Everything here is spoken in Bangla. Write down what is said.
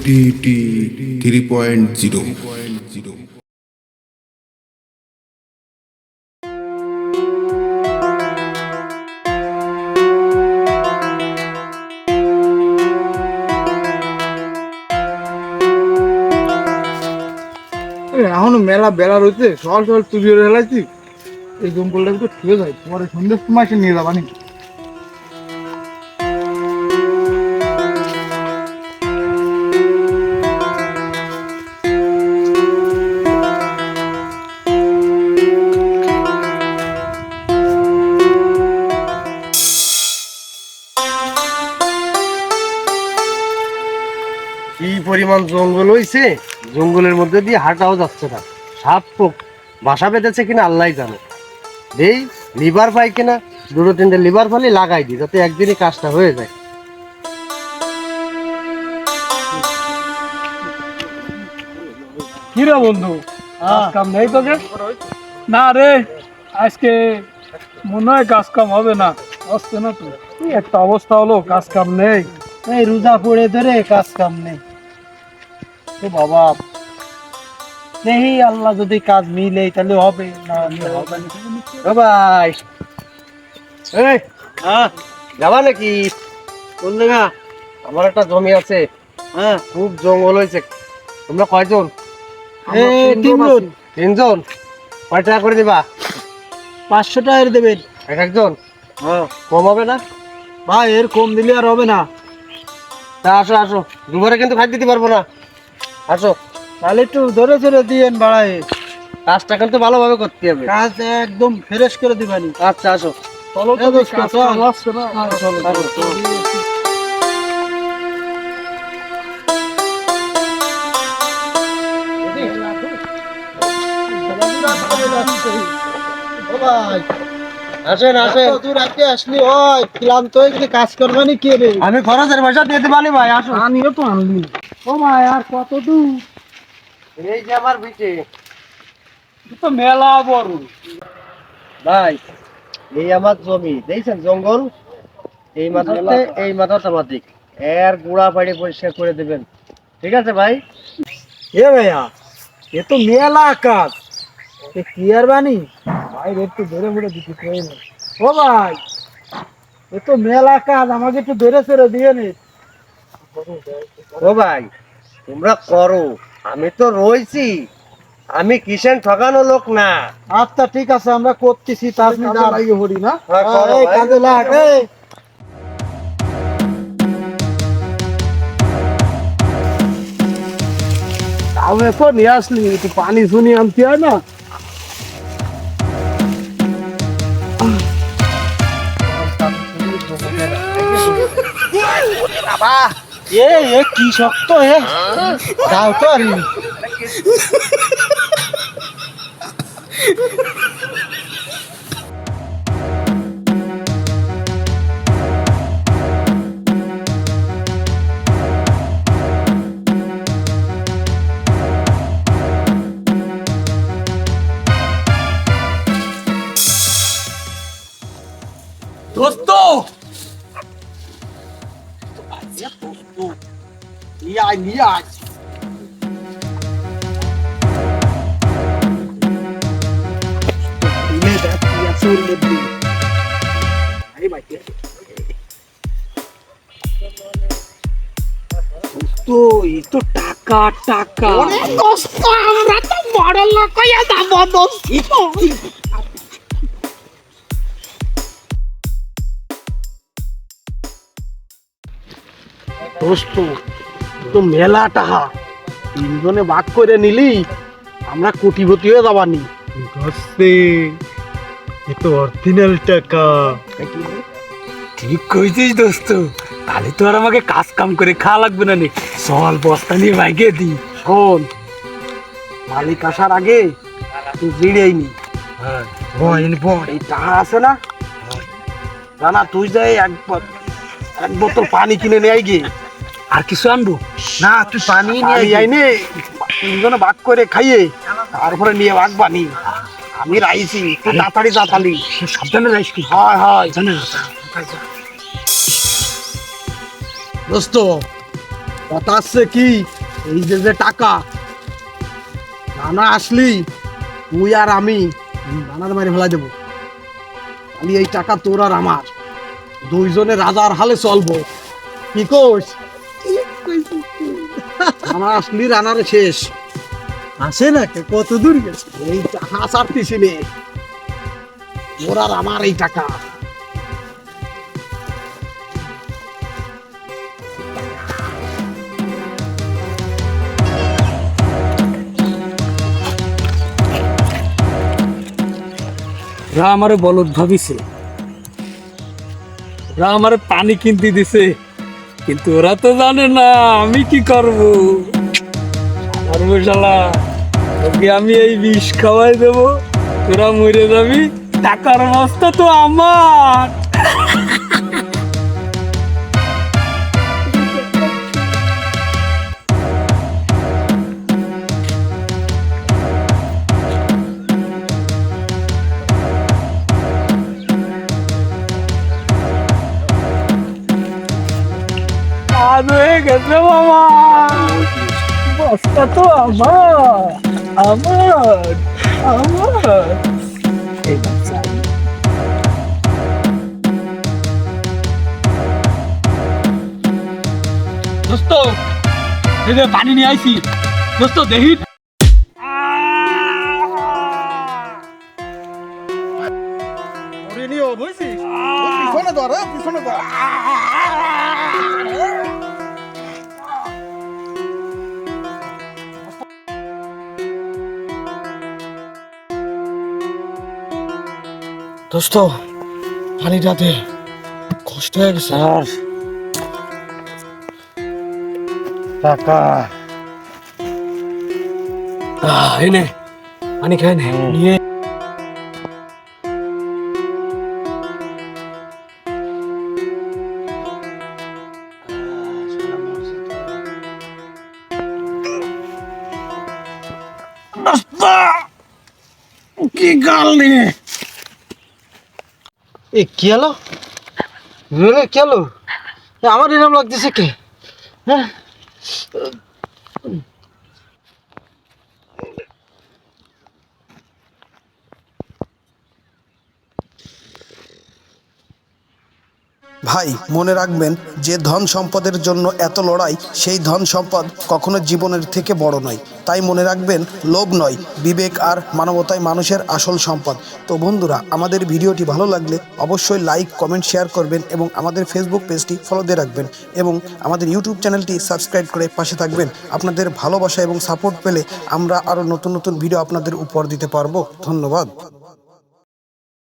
টি 3.0। এখনো মেলা বেলা রয়েছে, সকাল সকাল তুলি হেলাইছি। এই জঙ্গলটা তো ঠিক যায়, পরে সন্ধ্যের সময় এসে নিয়ে যাবানি। কি পরিমাণ জঙ্গল হইছে, জঙ্গলের মধ্যে দিয়ে হাঁটাও যাচ্ছে না। সাপ পোক বাসা বেঁধেছে কিনা আল্লাহ জানে। এই লিভার পাই কিনা, দুটো তিনটে লিভার ফালি লাগাই দিই, যাতে একদিনই কাজটা হয়ে যায়। কি রে বন্ধু, কাজ কাম নেই তোকে? না রে, আজকে মনে হয় কাজ কাম হবে না। আসছে না তো, কি একটা অবস্থা হলো, কাজ কাম নেই। এই রোজা পড়ে ধরে কাজ কাম নেই তো বাবা। দেখি আল্লাহ যদি কাজ মিলে তাহলে হবে, না হলে হবে না। ও ভাই, এই যাবা নাকি? কোন জায়গা? আমার একটা জমি আছে, খুব জঙ্গল হয়েছে। তোমরা কয়জন? তিনজন। কয় টাকা করে দিবা? 500 টাকা দেবেন এক একজন? কম হবে না ভাই, এর কম দিলে আর হবে না। তা আসো আসো, দুবারে কিন্তু খাই দিতে পারবো না। আসো, তাহলে একটু ধরে ধরে দিয়েন বাড়ায়। কাজটা কিন্তু ভালোভাবে করতে হবে। কাজ একদম ফ্রেশ করে দিবানি। আচ্ছা আসো। চলো তো, কাজ কাম আসছে না। আসেন আসেন। দূর আগে আসলি হয়, ক্লান্ত হয়ে গেলে কাজ করবানি কে রে? আমি খরচের পয়সা দিয়ে দিবানি ভাই, আসো। আমিও তো আনলি। ও ভাই, আর কত দূর? এই যে আমার বিটে তো মেলা বড় ভাই, এই আমার জমি দেখছেন, জঙ্গল। এই মাথাতে এই মাথাটা মাতিক, এর গুড়া পাড়ি পরিষ্কার করে দেবেন, ঠিক আছে ভাই? এ ভাইয়া, এ তো মেলা কাজ। এ কি আর বানি ভাই, একটু ধরে ধরে দিতে চাই না। ও ভাই, এ তো মেলা কাজ, আমাকে একটু ধরে ধরে দিয়ে নে। ও ভাই, তোমরা করো, আমি তো রয়েছি। আমি কিষেন ঠকানো লোক না। আচ্ছা ঠিক আছে, আমরা করতেছি। তার কাজে লাগে হরি না। হ্যাঁ, করো এই ভাই। কাজে লাগ। এই আমি তো নিয়ে আসলি, একটু পানি শুনি আনতে হয় না? এ এ কি শক্ত হে, দাও তো আর। দোস্ত, নিয়ে আয় নিয়ে আয়। তো এই তো টাকা টাকা। দোস্ত, তো মেলা টাকা, তিনজনে ভাগ করে নিলি আমরা কোটিপতি হয়ে যাবানি। এ তো অরিজিনাল টাকা। ঠিক কইছিস দোস্ত, তাহলে তো আর আমাকে কাজ কাম করে খাওয়া লাগবে না। চল বস্তা নিয়ে বাইকে দি। শোন, মালিক আসার আগে তুই জিড়েই নি। এই টাকা আছে না, জানা তুই যাই এক বোতল পানি কিনে নিয়ে আই গিয়ে। আর কিছু আনবো না, তুই পানি নিয়ে আই নে, তিনজনে ভাগ করে খাইয়ে তারপরে নিয়ে ভাগ বানি। আমি রাইছি, তুই তাড়াতাড়ি যাতালি। সাবধানে যাইস কি? হয় হয়। জানে দোস্ত, কথা আছে কি, এই যে যে টাকা রানা আসলি তুই আর আমি রানার মারি ফেলা দেবো। খালি এই টাকা তোর আর আমার দুইজনে রাজার হালে চলবো। কি কোস? রানা আসলি রানার শেষ। আসে না কে, কত দূর গেছে? এই টাকা ছাড়তিস নে, তোর আর আমার এই টাকা। ওরা আমারে বলদ ভাবিছে, ওরা আমারে পানি কিনতে দিছে, কিন্তু ওরা তো জানে না আমি কি করব। আর মশালা ওকে আমি এই বিষ খাওয়াই দেব, তোরা মরে যাবি, টাকার মাছটা তো আমার। কাজ হয়ে গেছে মামা, বস্তা তো আমার, আমার, আমার। এবার চাই। দোস্ত এই যে পানি নিয়ে আইছি, দোস্ত দেখি। পিছনে ধর, পিছনে ধর। দোস্ত পানিটাতে কষ্ট হয়ে গেছে। আর টাকা এনে পানি খাই নিয়ে কি গাল নিয়ে এ কি হলো রে, কি হলো? আমার এরকম লাগতেছে কে? হ্যাঁ ভাই মনে রাখবেন, যে ধন সম্পদের জন্য এত লড়াই, সেই ধন সম্পদ কখনো জীবনের থেকে বড় নয়। তাই মনে রাখবেন, লোভ নয়, বিবেক আর মানবতাই মানুষের আসল সম্পদ। তো বন্ধুরা, আমাদের ভিডিওটি ভালো লাগলে অবশ্যই লাইক, কমেন্ট, শেয়ার করবেন এবং আমাদের ফেসবুক পেজটি ফলো দিয়ে রাখবেন এবং আমাদের ইউটিউব চ্যানেলটি সাবস্ক্রাইব করে পাশে থাকবেন। আপনাদের ভালোবাসা এবং সাপোর্ট পেলে আমরা আরও নতুন নতুন ভিডিও আপনাদের উপহার দিতে পারবো। ধন্যবাদ।